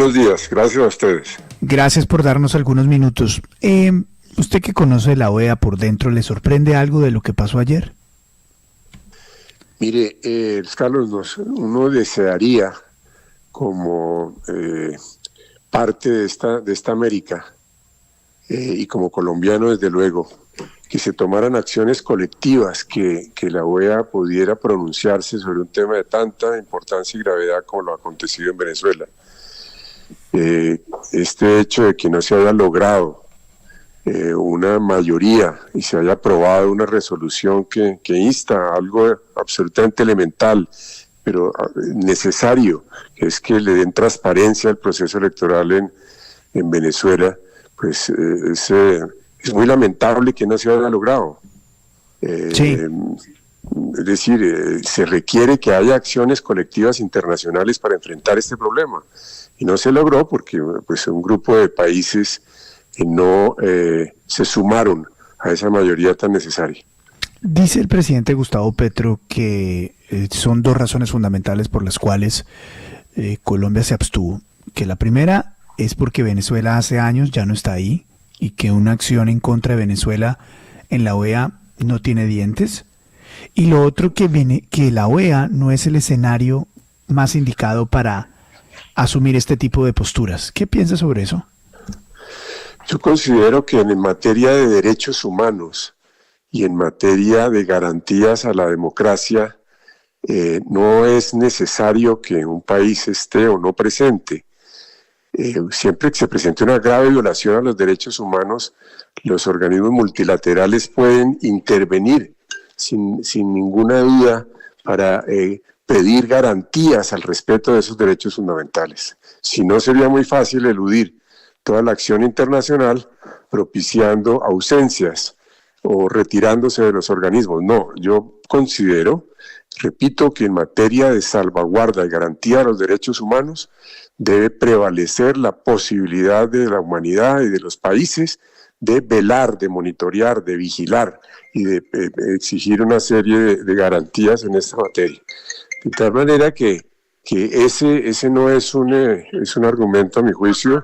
buenos días. Gracias a ustedes. Gracias por darnos algunos minutos. Usted que conoce la OEA por dentro, ¿le sorprende algo de lo que pasó ayer? Mire, Carlos, uno desearía como parte de esta América y como colombiano desde luego, que se tomaran acciones colectivas, que la OEA pudiera pronunciarse sobre un tema de tanta importancia y gravedad como lo acontecido en Venezuela. Este hecho de que no se haya logrado una mayoría y se haya aprobado una resolución que insta a algo absolutamente elemental, pero necesario, que es que le den transparencia al proceso electoral en Venezuela, pues es muy lamentable que no se haya logrado. Sí. Es decir, se requiere que haya acciones colectivas internacionales para enfrentar este problema. Y no se logró porque pues, un grupo de países no se sumaron a esa mayoría tan necesaria. Dice el presidente Gustavo Petro que son dos razones fundamentales por las cuales Colombia se abstuvo. Que la primera es porque Venezuela hace años ya no está ahí y que una acción en contra de Venezuela en la OEA no tiene dientes. Y lo otro que la OEA no es el escenario más indicado para asumir este tipo de posturas. ¿Qué piensa sobre eso? Yo considero que en materia de derechos humanos y en materia de garantías a la democracia, no es necesario que un país esté o no presente. Siempre que se presente una grave violación a los derechos humanos, los organismos multilaterales pueden intervenir sin ninguna duda para pedir garantías al respeto de esos derechos fundamentales. Si no, sería muy fácil eludir toda la acción internacional propiciando ausencias o retirándose de los organismos. No, yo considero, repito, que en materia de salvaguarda y garantía de los derechos humanos debe prevalecer la posibilidad de la humanidad y de los países de velar, de monitorear, de vigilar y de exigir una serie de garantías en esta materia. De tal manera que ese no es un argumento a mi juicio,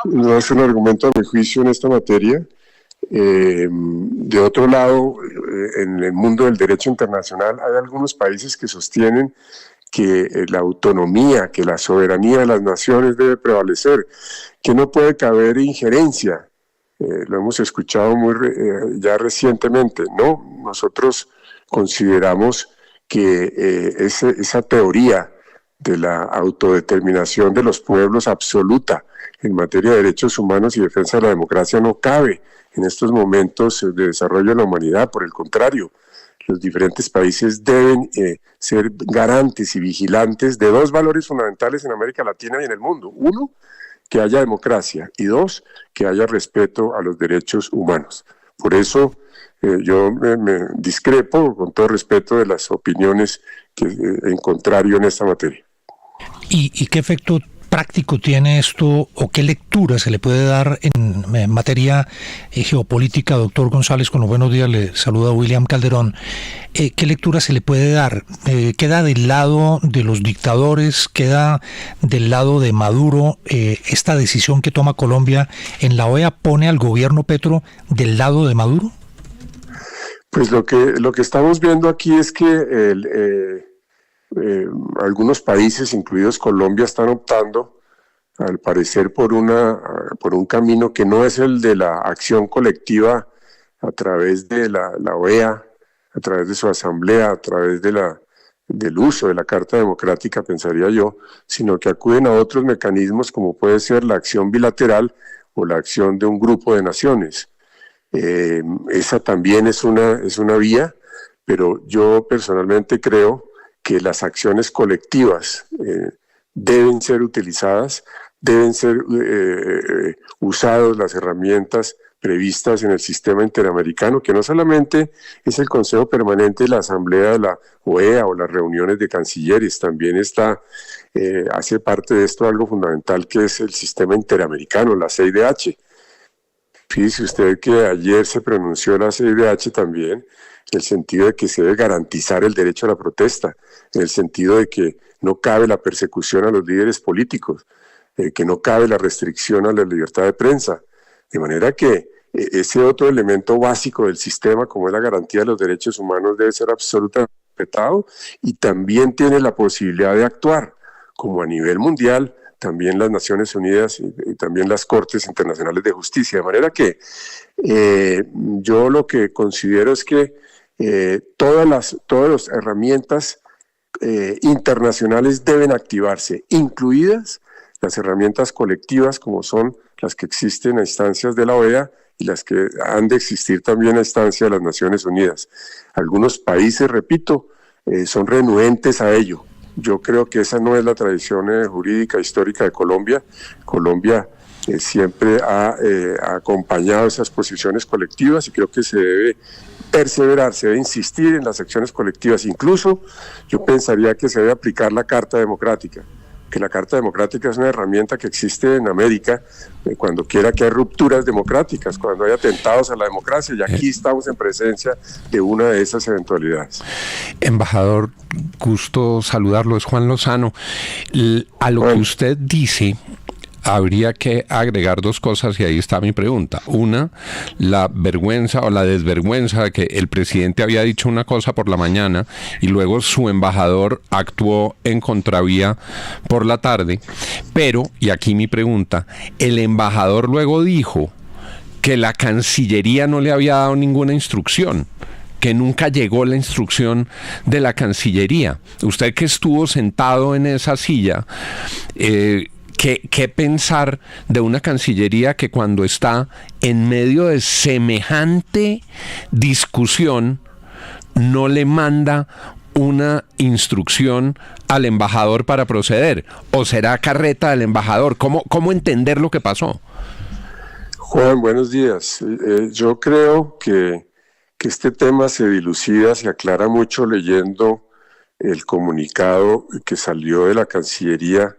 no es un argumento a mi juicio en esta materia. De otro lado, en el mundo del derecho internacional hay algunos países que sostienen que la autonomía, que la soberanía de las naciones debe prevalecer, que no puede caber injerencia. Lo hemos escuchado ya recientemente, ¿no? Nosotros consideramos que esa teoría de la autodeterminación de los pueblos absoluta en materia de derechos humanos y defensa de la democracia no cabe en estos momentos de desarrollo de la humanidad. Por el contrario, los diferentes países deben ser garantes y vigilantes de dos valores fundamentales en América Latina y en el mundo. Uno, que haya democracia, y dos, que haya respeto a los derechos humanos. Por eso yo me discrepo con todo respeto de las opiniones en contrario en esta materia. ¿Y qué efecto práctico tiene esto o qué lectura se le puede dar en materia geopolítica? Doctor González, con los buenos días, le saluda William Calderón. ¿Qué lectura se le puede dar? ¿Queda del lado de los dictadores? ¿Queda del lado de Maduro? ¿Esta decisión que toma Colombia en la OEA pone al gobierno Petro del lado de Maduro? Pues lo que estamos viendo aquí es que algunos países, incluidos Colombia, están optando, al parecer, por un camino que no es el de la acción colectiva a través de la OEA, a través de su asamblea, a través del uso de la Carta Democrática, pensaría yo, sino que acuden a otros mecanismos como puede ser la acción bilateral o la acción de un grupo de naciones. Esa también es una vía, pero yo personalmente creo que las acciones colectivas deben ser utilizadas, deben ser usadas las herramientas previstas en el sistema interamericano, que no solamente es el Consejo Permanente de la Asamblea de la OEA o las reuniones de cancilleres, también hace parte de esto algo fundamental que es el sistema interamericano, la CIDH. Fíjese usted que ayer se pronunció la CIDH también, en el sentido de que se debe garantizar el derecho a la protesta, en el sentido de que no cabe la persecución a los líderes políticos. que no cabe la restricción a la libertad de prensa. De manera que ese otro elemento básico del sistema, como es la garantía de los derechos humanos, debe ser absolutamente respetado y también tiene la posibilidad de actuar, como a nivel mundial, también las Naciones Unidas y también las Cortes Internacionales de Justicia. De manera que yo lo que considero es que todas las herramientas internacionales deben activarse, incluidas las herramientas colectivas como son las que existen a instancias de la OEA y las que han de existir también a instancia de las Naciones Unidas. Algunos países, repito, son renuentes a ello. Yo creo que esa no es la tradición jurídica histórica de Colombia. Colombia siempre ha acompañado esas posiciones colectivas y creo que se debe perseverar, se debe insistir en las acciones colectivas. Incluso yo pensaría que se debe aplicar la Carta Democrática, que la Carta Democrática es una herramienta que existe en América cuando quiera que hay rupturas democráticas, cuando hay atentados a la democracia, y aquí estamos en presencia de una de esas eventualidades. Embajador, gusto saludarlo, es Juan Lozano. A lo que usted dice, habría que agregar dos cosas y ahí está mi pregunta. Una, la vergüenza o la desvergüenza de que el presidente había dicho una cosa por la mañana y luego su embajador actuó en contravía por la tarde. Pero, y aquí mi pregunta, el embajador luego dijo que la Cancillería no le había dado ninguna instrucción, que nunca llegó la instrucción de la Cancillería. Usted que estuvo sentado en esa silla, ¿Qué pensar de una Cancillería que cuando está en medio de semejante discusión no le manda una instrucción al embajador para proceder? ¿O será carreta del embajador? ¿Cómo entender lo que pasó? Juan, buenos días. Yo creo que este tema se dilucida, se aclara mucho leyendo el comunicado que salió de la Cancillería.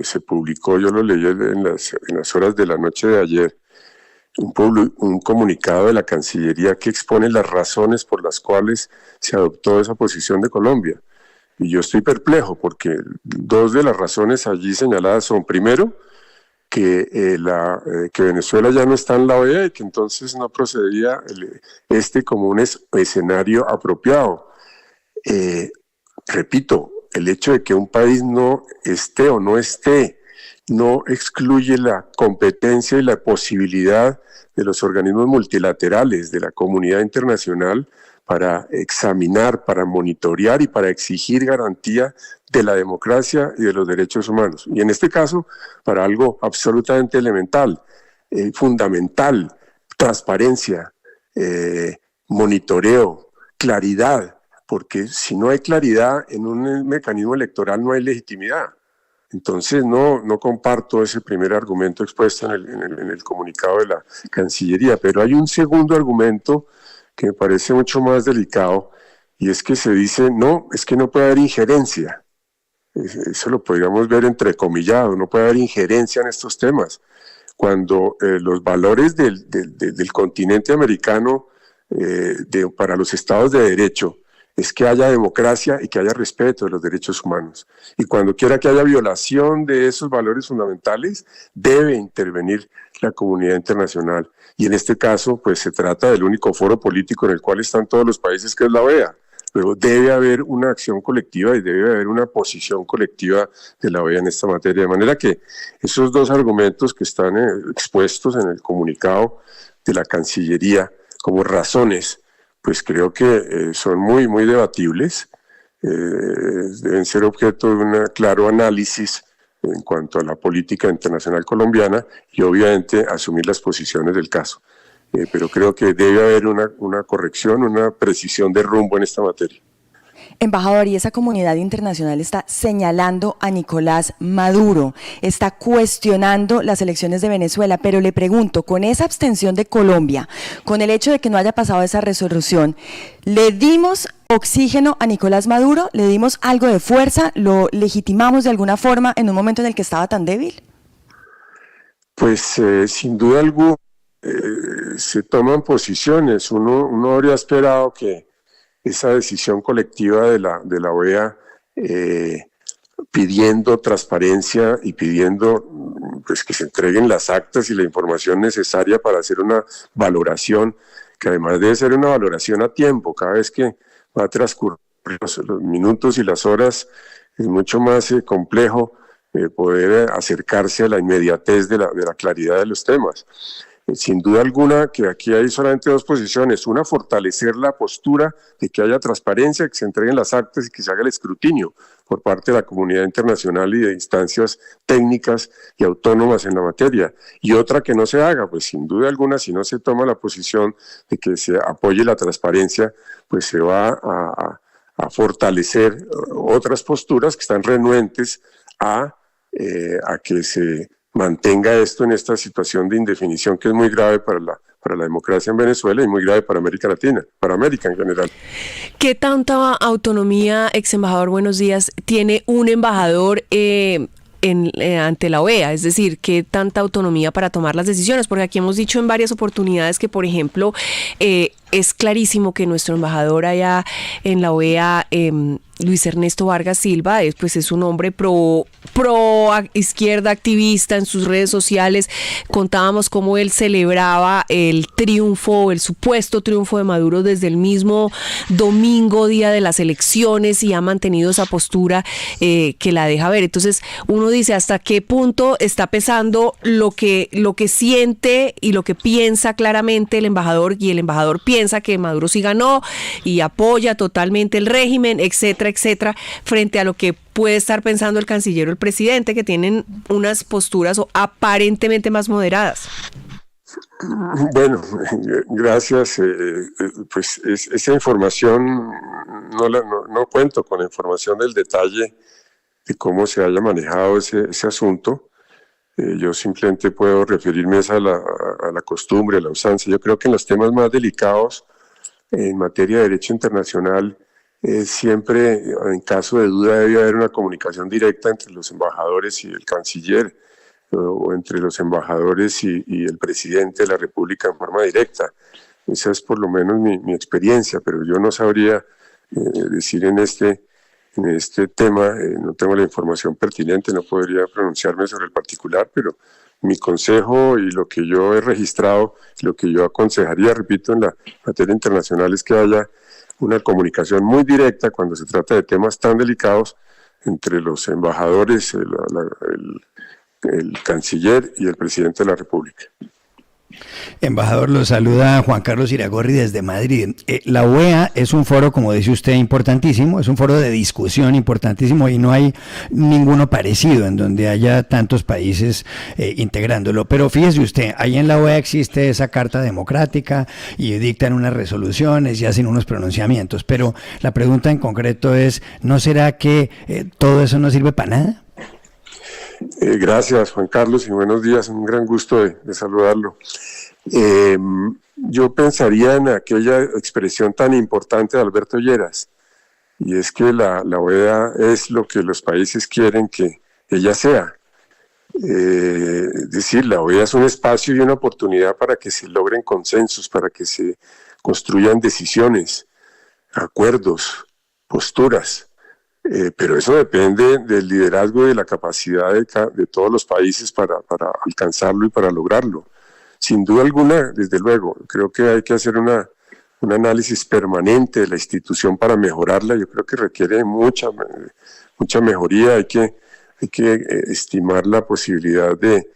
Se publicó, yo lo leí en las horas de la noche de ayer, un comunicado de la Cancillería que expone las razones por las cuales se adoptó esa posición de Colombia. Y yo estoy perplejo porque dos de las razones allí señaladas son, primero, que Venezuela ya no está en la OEA y que entonces no procedía como un escenario apropiado. Repito, el hecho de que un país no esté o no esté no excluye la competencia y la posibilidad de los organismos multilaterales, de la comunidad internacional, para examinar, para monitorear y para exigir garantía de la democracia y de los derechos humanos. Y en este caso, para algo absolutamente elemental, fundamental, transparencia, monitoreo, claridad, porque si no hay claridad en un mecanismo electoral no hay legitimidad. Entonces no comparto ese primer argumento expuesto en el comunicado de la Cancillería, pero hay un segundo argumento que me parece mucho más delicado, y es que se dice, no, es que no puede haber injerencia. Eso lo podríamos ver entrecomillado, no puede haber injerencia en estos temas. Cuando los valores del continente americano para los estados de derecho es que haya democracia y que haya respeto de los derechos humanos. Y cuando quiera que haya violación de esos valores fundamentales, debe intervenir la comunidad internacional. Y en este caso, pues se trata del único foro político en el cual están todos los países, que es la OEA. Luego debe haber una acción colectiva y debe haber una posición colectiva de la OEA en esta materia. De manera que esos dos argumentos que están expuestos en el comunicado de la Cancillería como razones, pues creo que son muy, muy debatibles, deben ser objeto de un claro análisis en cuanto a la política internacional colombiana y obviamente asumir las posiciones del caso. Pero creo que debe haber una corrección, una precisión de rumbo en esta materia. Embajador, y esa comunidad internacional está señalando a Nicolás Maduro, está cuestionando las elecciones de Venezuela, pero le pregunto, con esa abstención de Colombia, con el hecho de que no haya pasado esa resolución, ¿le dimos oxígeno a Nicolás Maduro? ¿Le dimos algo de fuerza? ¿Lo legitimamos de alguna forma en un momento en el que estaba tan débil? Pues sin duda alguna se toman posiciones. Uno habría esperado que esa decisión colectiva de la OEA pidiendo transparencia y pidiendo pues, que se entreguen las actas y la información necesaria para hacer una valoración, que además debe ser una valoración a tiempo. Cada vez que va a transcurrir los minutos y las horas, es mucho más complejo poder acercarse a la inmediatez de la claridad de los temas. Sin duda alguna que aquí hay solamente dos posiciones: una, fortalecer la postura de que haya transparencia, que se entreguen las actas y que se haga el escrutinio por parte de la comunidad internacional y de instancias técnicas y autónomas en la materia, y otra, que no se haga. Pues sin duda alguna, si no se toma la posición de que se apoye la transparencia, pues se va a fortalecer otras posturas que están renuentes a que se mantenga esto en esta situación de indefinición que es muy grave para la democracia en Venezuela y muy grave para América Latina, para América en general. ¿Qué tanta autonomía, ex embajador, buenos días, tiene un embajador ante la OEA? Es decir, ¿qué tanta autonomía para tomar las decisiones? Porque aquí hemos dicho en varias oportunidades que, por ejemplo, es clarísimo que nuestro embajador allá en la OEA, Luis Ernesto Vargas Silva, es un hombre pro izquierda, activista en sus redes sociales. Contábamos cómo él celebraba el supuesto triunfo de Maduro desde el mismo domingo, día de las elecciones, y ha mantenido esa postura que la deja ver. Entonces uno dice, ¿hasta qué punto está pesando lo que siente y lo que piensa claramente el embajador? Y el embajador piensa que Maduro sí ganó y apoya totalmente el régimen, etcétera, etcétera, frente a lo que puede estar pensando el canciller o el presidente, que tienen unas posturas aparentemente más moderadas. Bueno, gracias. Pues esa información no cuento con la información del detalle de cómo se haya manejado ese asunto. Yo simplemente puedo referirme a la costumbre, a la usanza. Yo creo que en los temas más delicados en materia de derecho internacional, siempre, en caso de duda, debe haber una comunicación directa entre los embajadores y el canciller, o entre los embajadores y el presidente de la República en forma directa. Esa es por lo menos mi experiencia, pero yo no sabría decir en este tema, no tengo la información pertinente, no podría pronunciarme sobre el particular, pero mi consejo y lo que yo he registrado, lo que yo aconsejaría, repito, en la materia internacional, es que haya una comunicación muy directa cuando se trata de temas tan delicados entre los embajadores, el canciller y el presidente de la República. Embajador, lo saluda Juan Carlos Iragorri desde Madrid. La OEA es un foro, como dice usted, importantísimo, es un foro de discusión importantísimo y no hay ninguno parecido en donde haya tantos países integrándolo. Pero fíjese usted, ahí en la OEA existe esa carta democrática y dictan unas resoluciones y hacen unos pronunciamientos. Pero la pregunta en concreto es, ¿no será que todo eso no sirve para nada? Gracias, Juan Carlos, y buenos días. Un gran gusto de saludarlo. Yo pensaría en aquella expresión tan importante de Alberto Lleras, y es que la OEA es lo que los países quieren que ella sea. Es decir, la OEA es un espacio y una oportunidad para que se logren consensos, para que se construyan decisiones, acuerdos, posturas. Pero eso depende del liderazgo y de la capacidad de todos los países para alcanzarlo y para lograrlo. Sin duda alguna, desde luego, creo que hay que hacer un análisis permanente de la institución para mejorarla. Yo creo que requiere mucha mejoría. Hay que estimar la posibilidad de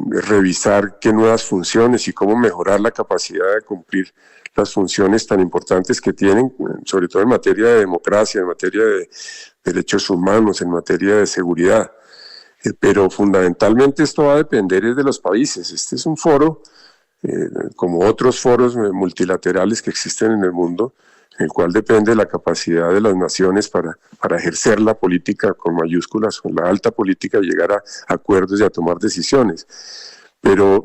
revisar qué nuevas funciones y cómo mejorar la capacidad de cumplir las funciones tan importantes que tienen, sobre todo en materia de democracia, en materia de derechos humanos, en materia de seguridad. Pero fundamentalmente esto va a depender de los países. Este es un foro, como otros foros multilaterales que existen en el mundo, en el cual depende de la capacidad de las naciones para ejercer la política con mayúsculas, con la alta política, y llegar a acuerdos y a tomar decisiones. Pero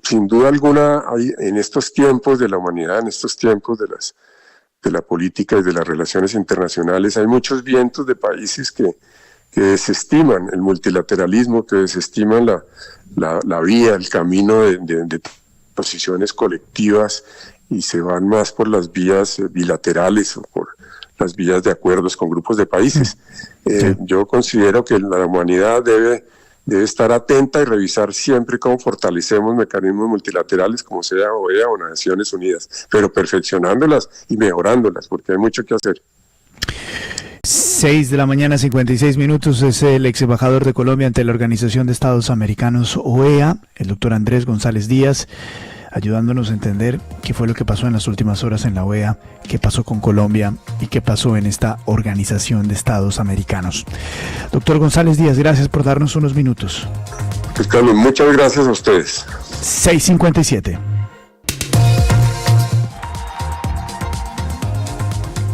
sin duda alguna, en estos tiempos de la humanidad, en estos tiempos de la política y de las relaciones internacionales, hay muchos vientos de países que desestiman el multilateralismo, que desestiman la vía, el camino de posiciones colectivas, y se van más por las vías bilaterales o por las vías de acuerdos con grupos de países. Sí. Yo considero que la humanidad debe estar atenta y revisar siempre cómo fortalecemos mecanismos multilaterales como sea OEA o Naciones Unidas, pero perfeccionándolas y mejorándolas, porque hay mucho que hacer. 6 de la mañana, 56 minutos, es el ex embajador de Colombia ante la Organización de Estados Americanos, OEA, el doctor Andrés González Díaz, ayudándonos a entender qué fue lo que pasó en las últimas horas en la OEA, qué pasó con Colombia y qué pasó en esta Organización de Estados Americanos. Doctor González Díaz, gracias por darnos unos minutos. Pues Carlos, muchas gracias a ustedes. 6:57.